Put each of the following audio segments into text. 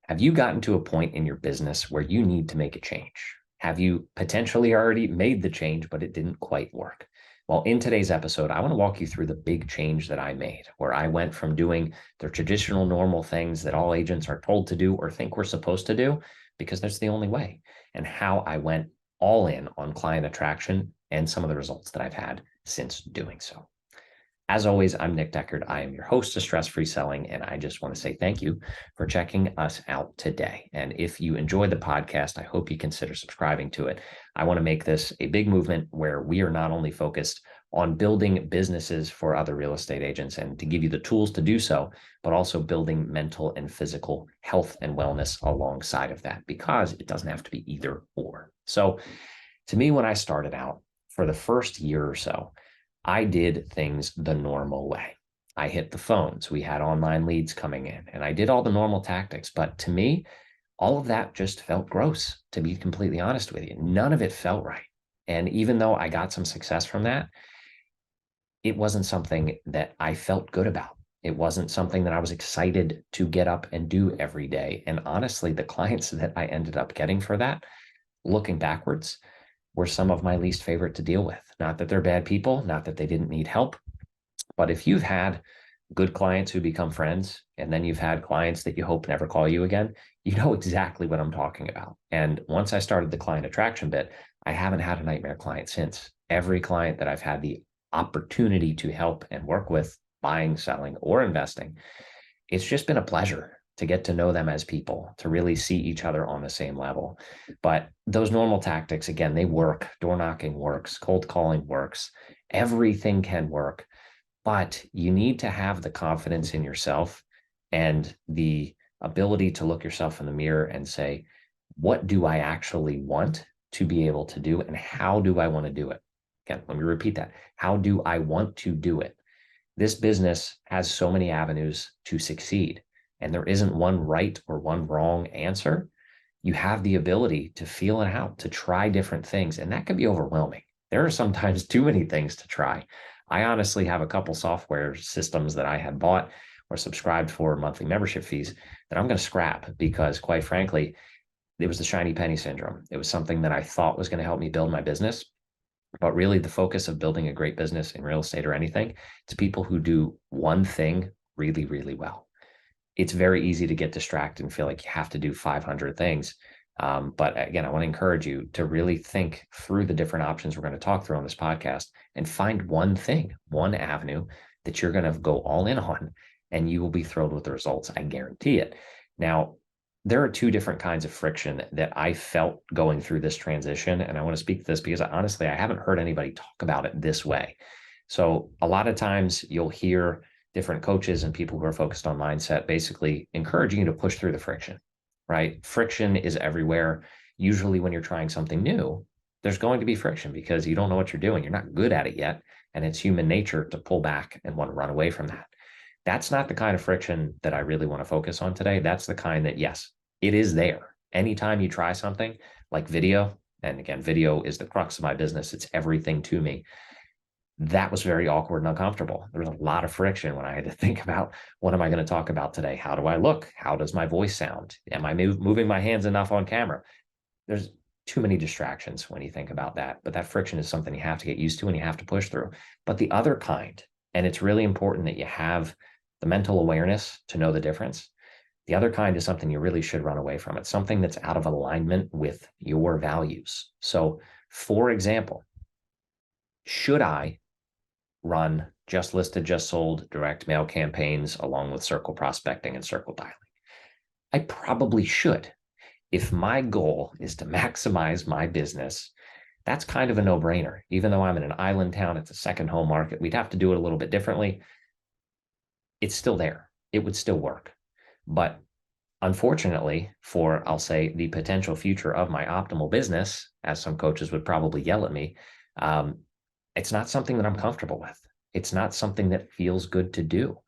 Have you gotten to a point in your business where you need to make a change? Have you potentially already made the change, but it didn't quite work? Well, in today's episode, I want to walk you through the big change that I made, where I went from doing the traditional normal things that all agents are told to do or think we're supposed to do, because that's the only way, and how I went all in on client attraction and some of the results that I've had since doing so. As always, I'm Nick Deckard. I am your host of Stress Free Selling, and I just want to say thank you for checking us out today. And if you enjoyed the podcast, I hope you consider subscribing to it. I want to make this a big movement where we are not only focused on building businesses for other real estate agents and to give you the tools to do so, but also building mental and physical health and wellness alongside of that, because it doesn't have to be either or. So to me, when I started out for the first year or so, I did things the normal way. I hit the phones. We had online leads coming in, and I did all the normal tactics. But to me, all of that just felt gross, to be completely honest with you. None of it felt right. And even though I got some success from that, it wasn't something that I felt good about. It wasn't something that I was excited to get up and do every day. And honestly, the clients that I ended up getting for that, looking backwards, were some of my least favorite to deal with. Not that they're bad people, not that they didn't need help, but if you've had good clients who become friends, and then you've had clients that you hope never call you again, you know exactly what I'm talking about. And once I started the client attraction bit, I haven't had a nightmare client since. Every client that I've had the opportunity to help and work with, buying, selling, or investing, it's just been a pleasure to get to know them as people, to really see each other on the same level. But those normal tactics, again, they work. Door knocking works, cold calling works, everything can work, but you need to have the confidence in yourself and the ability to look yourself in the mirror and say, what do I actually want to be able to do? And how do I want to do it? Again, let me repeat that. How do I want to do it? This business has so many avenues to succeed, and there isn't one right or one wrong answer. You have the ability to feel it out, to try different things, and that can be overwhelming. There are sometimes too many things to try. I honestly have a couple software systems that I had bought or subscribed for monthly membership fees that I'm going to scrap because, quite frankly, it was the shiny penny syndrome. It was something that I thought was going to help me build my business. But really, the focus of building a great business in real estate or anything, it's people who do one thing really, really well. It's very easy to get distracted and feel like you have to do 500 things. But again, I want to encourage you to really think through the different options we're going to talk through on this podcast and find one thing, one avenue that you're going to go all in on, and you will be thrilled with the results. I guarantee it. Now, there are two different kinds of friction that I felt going through this transition. And I want to speak to this because honestly, I haven't heard anybody talk about it this way. So a lot of times you'll hear different coaches and people who are focused on mindset basically encouraging you to push through the friction, right? Friction is everywhere. Usually when you're trying something new, there's going to be friction because you don't know what you're doing. You're not good at it yet. And it's human nature to pull back and want to run away from that. That's not the kind of friction that I really want to focus on today. That's the kind that, yes, it is there. Anytime you try something like video, and again, video is the crux of my business. It's everything to me. That was very awkward and uncomfortable. There was a lot of friction when I had to think about, what am I going to talk about today? How do I look? How does my voice sound? Am I moving my hands enough on camera? There's too many distractions when you think about that. But that friction is something you have to get used to and you have to push through. But the other kind, and it's really important that you have the mental awareness to know the difference. The other kind is something you really should run away from. It's something that's out of alignment with your values. So, for example, should I run just listed, just sold direct mail campaigns along with circle prospecting and circle dialing? I probably should. If my goal is to maximize my business, that's kind of a no-brainer. Even though I'm in an island town, it's a second home market, we'd have to do it a little bit differently. It's still there. It would still work. But unfortunately, for, I'll say, the potential future of my optimal business, as some coaches would probably yell at me, it's not something that I'm comfortable with. It's not something that feels good to do.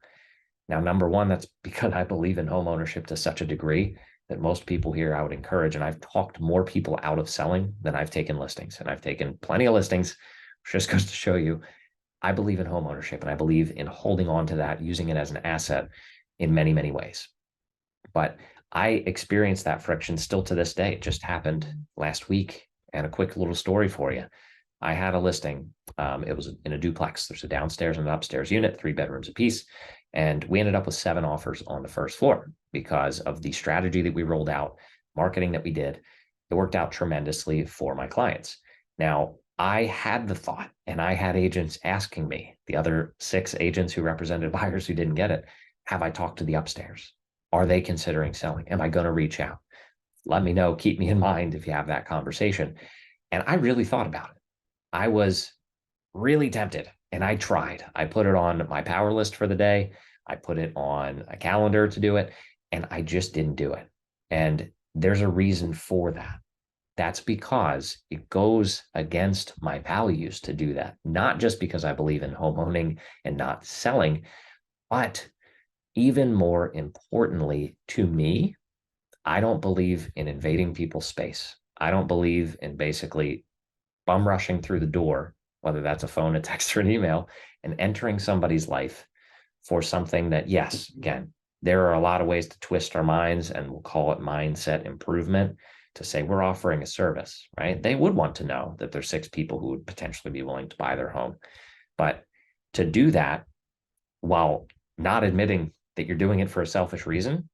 Now, number one, that's because I believe in home ownership to such a degree that most people here I would encourage, and I've talked more people out of selling than I've taken listings, and I've taken plenty of listings, which just goes to show you, I believe in home ownership, and I believe in holding on to that, using it as an asset in many, many ways. But I experienced that friction still to this day. It just happened last week. And a quick little story for you. I had a listing. It was in a duplex. There's a downstairs and an upstairs unit, 3 bedrooms apiece. And we ended up with 7 offers on the first floor because of the strategy that we rolled out, marketing that we did. It worked out tremendously for my clients. Now, I had the thought, and I had agents asking me, the other 6 agents who represented buyers who didn't get it, have I talked to the upstairs? Are they considering selling? Am I going to reach out? Let me know. Keep me in mind if you have that conversation. And I really thought about it. I was really tempted and I tried. I put it on my power list for the day. I put it on a calendar to do it, and I just didn't do it. And there's a reason for that. That's because it goes against my values to do that, not just because I believe in home owning and not selling, but even more importantly to me, I don't believe in invading people's space. I don't believe in basically bum rushing through the door, whether that's a phone, a text, or an email, and entering somebody's life for something that, yes, again, there are a lot of ways to twist our minds, and we'll call it mindset improvement, to say we're offering a service, right? They would want to know that there's 6 people who would potentially be willing to buy their home. But to do that while not admitting that you're doing it for a selfish reason,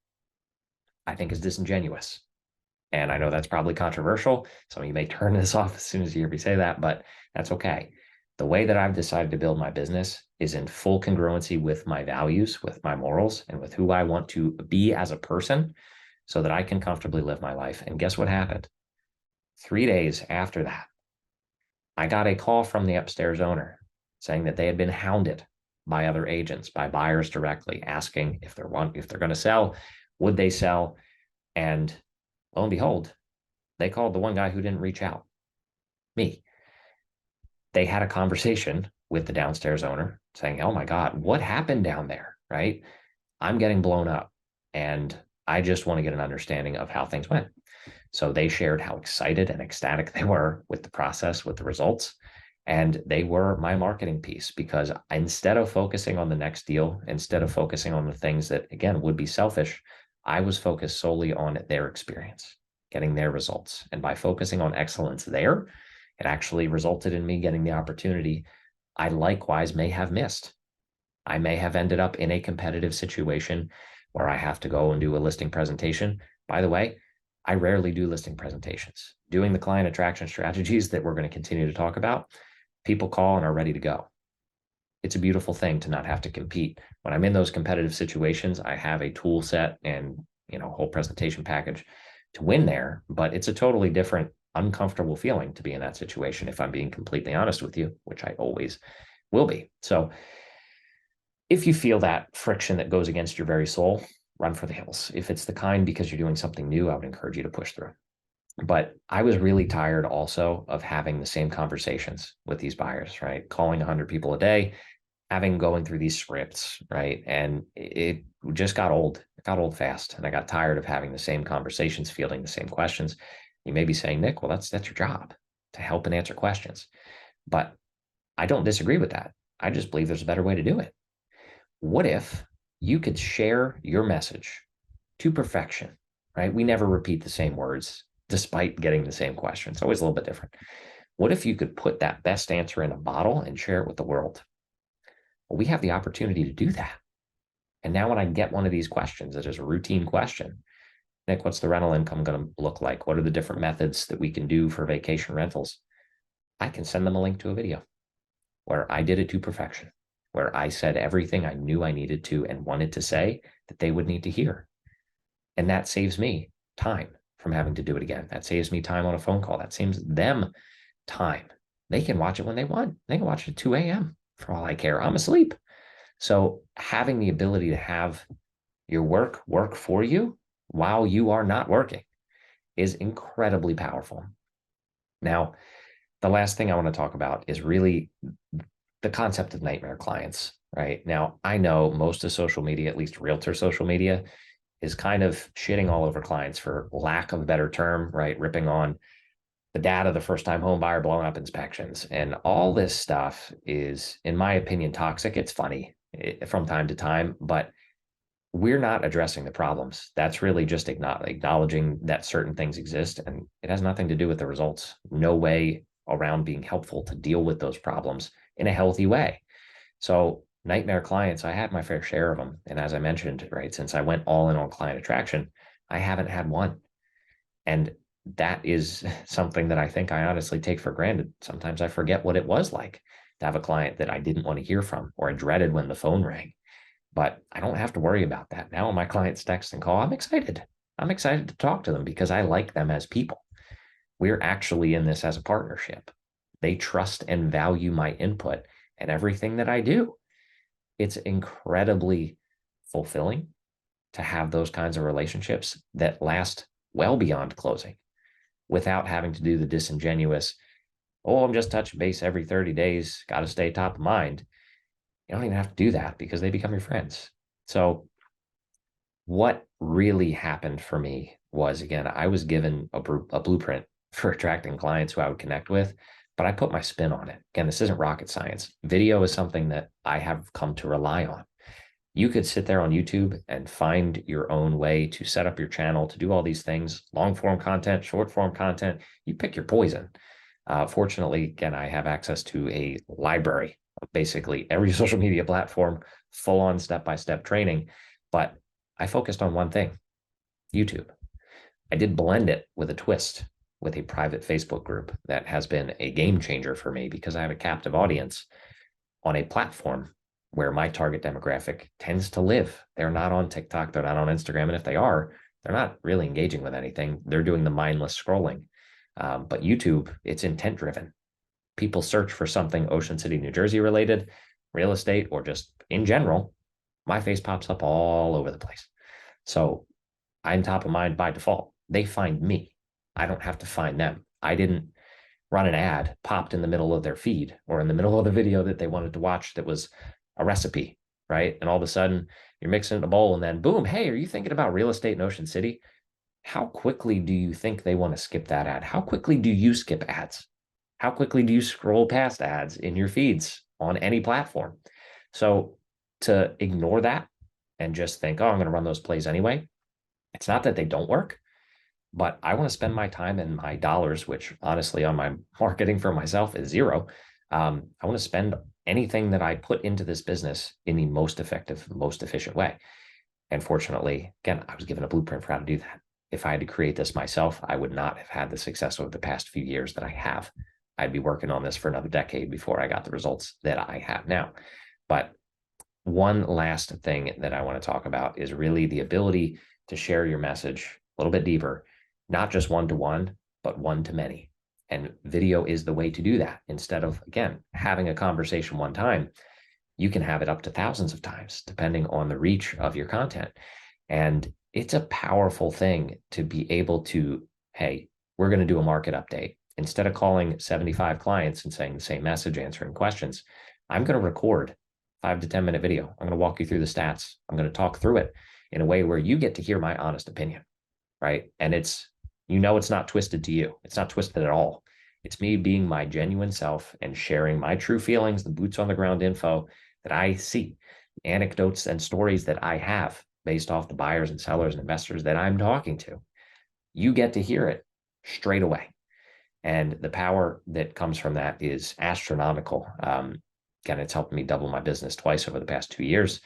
I think is disingenuous. And I know that's probably controversial. Some of you may turn this off as soon as you hear me say that, but that's okay. The way that I've decided to build my business is in full congruency with my values, with my morals, and with who I want to be as a person so that I can comfortably live my life. And guess what happened? 3 days after that, I got a call from the upstairs owner saying that they had been hounded by other agents, by buyers directly, asking if they're going to sell, would they sell? And lo and behold, they called the one guy who didn't reach out, me. They had a conversation with the downstairs owner saying, oh my God, what happened down there, right? I'm getting blown up and I just want to get an understanding of how things went. So they shared how excited and ecstatic they were with the process, with the results. And they were my marketing piece, because instead of focusing on the next deal, instead of focusing on the things that, again, would be selfish, I was focused solely on their experience, getting their results. And by focusing on excellence there, it actually resulted in me getting the opportunity I likewise may have missed. I may have ended up in a competitive situation where I have to go and do a listing presentation. By the way, I rarely do listing presentations. Doing the client attraction strategies that we're going to continue to talk about, people call and are ready to go. It's a beautiful thing to not have to compete. When I'm in those competitive situations, I have a tool set and, whole presentation package to win there, but it's a totally different, uncomfortable feeling to be in that situation, if I'm being completely honest with you, which I always will be. So if you feel that friction that goes against your very soul, run for the hills. If it's the kind because you're doing something new, I would encourage you to push through. But I was really tired also of having the same conversations with these buyers, right? Calling 100 people a day, going through these scripts, right? And it just got old. It got old fast. And I got tired of having the same conversations, fielding the same questions. You may be saying, Nick, well, that's your job, to help and answer questions. But I don't disagree with that. I just believe there's a better way to do it. What if you could share your message to perfection, right? We never repeat the same words despite getting the same question. It's always a little bit different. What if you could put that best answer in a bottle and share it with the world? Well, we have the opportunity to do that. And now when I get one of these questions that is a routine question, Nick, what's the rental income going to look like? What are the different methods that we can do for vacation rentals? I can send them a link to a video where I did it to perfection, where I said everything I knew I needed to and wanted to say that they would need to hear. And that saves me time from having to do it again. That saves me time on a phone call. That saves them time. They can watch it when they want. They can watch it at 2 a.m. for all I care. I'm asleep. So having the ability to have your work for you while you are not working is incredibly powerful. Now, the last thing I want to talk about is really the concept of nightmare clients, right? Now, I know most of social media, at least realtor social media, is kind of shitting all over clients, for lack of a better term, right? Ripping on the data, the first-time home buyer, blowing up inspections. And all this stuff is, in my opinion, toxic. It's funny from time to time, but we're not addressing the problems. That's really just acknowledging that certain things exist, and it has nothing to do with the results. No way around being helpful to deal with those problems in a healthy way. So nightmare clients, I had my fair share of them. And as I mentioned, right, since I went all in on client attraction, I haven't had one. And that is something that I think I honestly take for granted. Sometimes I forget what it was like to have a client that I didn't want to hear from, or I dreaded when the phone rang. But I don't have to worry about that. Now when my clients text and call, I'm excited. I'm excited to talk to them because I like them as people. We're actually in this as a partnership. They trust and value my input and everything that I do. It's incredibly fulfilling to have those kinds of relationships that last well beyond closing without having to do the disingenuous, oh, I'm just touching base every 30 days, got to stay top of mind. You don't even have to do that because they become your friends. So what really happened for me was, again, I was given a blueprint for attracting clients who I would connect with, but I put my spin on it. Again, this isn't rocket science. Video is something that I have come to rely on. You could sit there on YouTube and find your own way to set up your channel, to do all these things, long form content, short form content. You pick your poison. Fortunately, again, I have access to a library of basically every social media platform, full on step by step training. But I focused on one thing, YouTube. I did blend it with a twist with a private Facebook group that has been a game changer for me because I have a captive audience on a platform where my target demographic tends to live. They're not on TikTok, they're not on Instagram. And if they are, they're not really engaging with anything. They're doing the mindless scrolling. But YouTube, it's intent driven. People search for something Ocean City, New Jersey related, real estate, or just in general. My face pops up all over the place. So I'm top of mind by default. They find me. I don't have to find them. I didn't run an ad popped in the middle of their feed or in the middle of the video that they wanted to watch that was a recipe, right? And all of a sudden you're mixing it in a bowl and then boom, hey, are you thinking about real estate in Ocean City? How quickly do you think they want to skip that ad? How quickly do you skip ads? How quickly do you scroll past ads in your feeds on any platform? So to ignore that and just think, oh, I'm going to run those plays anyway. It's not that they don't work, but I want to spend my time and my dollars, which honestly on my marketing for myself is zero. I want to spend anything that I put into this business in the most effective, most efficient way. And fortunately, again, I was given a blueprint for how to do that. If I had to create this myself, I would not have had the success over the past few years that I have. I'd be working on this for another decade before I got the results that I have now. But one last thing that I want to talk about is really the ability to share your message a little bit deeper, not just one to one, but one to many. And video is the way to do that. Instead of, again, having a conversation one time, you can have it up to thousands of times, depending on the reach of your content. And it's a powerful thing to be able to, hey, we're going to do a market update. Instead of calling 75 clients and saying the same message, answering questions, I'm going to record 5 to 10 minute video. I'm going to walk you through the stats. I'm going to talk through it in a way where you get to hear my honest opinion, right? And it's, it's not twisted to you. It's not twisted at all. It's me being my genuine self and sharing my true feelings, the boots on the ground info that I see, anecdotes and stories that I have based off the buyers and sellers and investors that I'm talking to. You get to hear it straight away. And the power that comes from that is astronomical. Again, it's helped me double my business twice over the past 2 years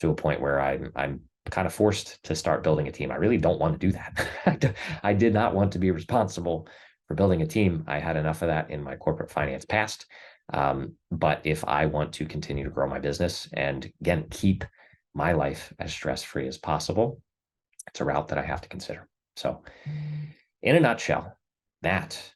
to a point where I'm kind of forced to start building a team. I really don't want to do that. I did not want to be responsible for building a team. I had enough of that in my corporate finance past. But if I want to continue to grow my business and again, keep my life as stress-free as possible, it's a route that I have to consider. So in a nutshell, that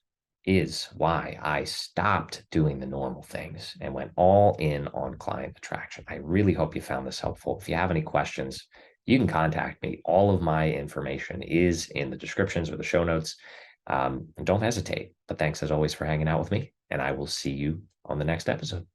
is why I stopped doing the normal things and went all in on client attraction. I really hope you found this helpful. If you have any questions, you can contact me. All of my information is in the descriptions or the show notes. Don't hesitate. But thanks as always for hanging out with me, and I will see you on the next episode.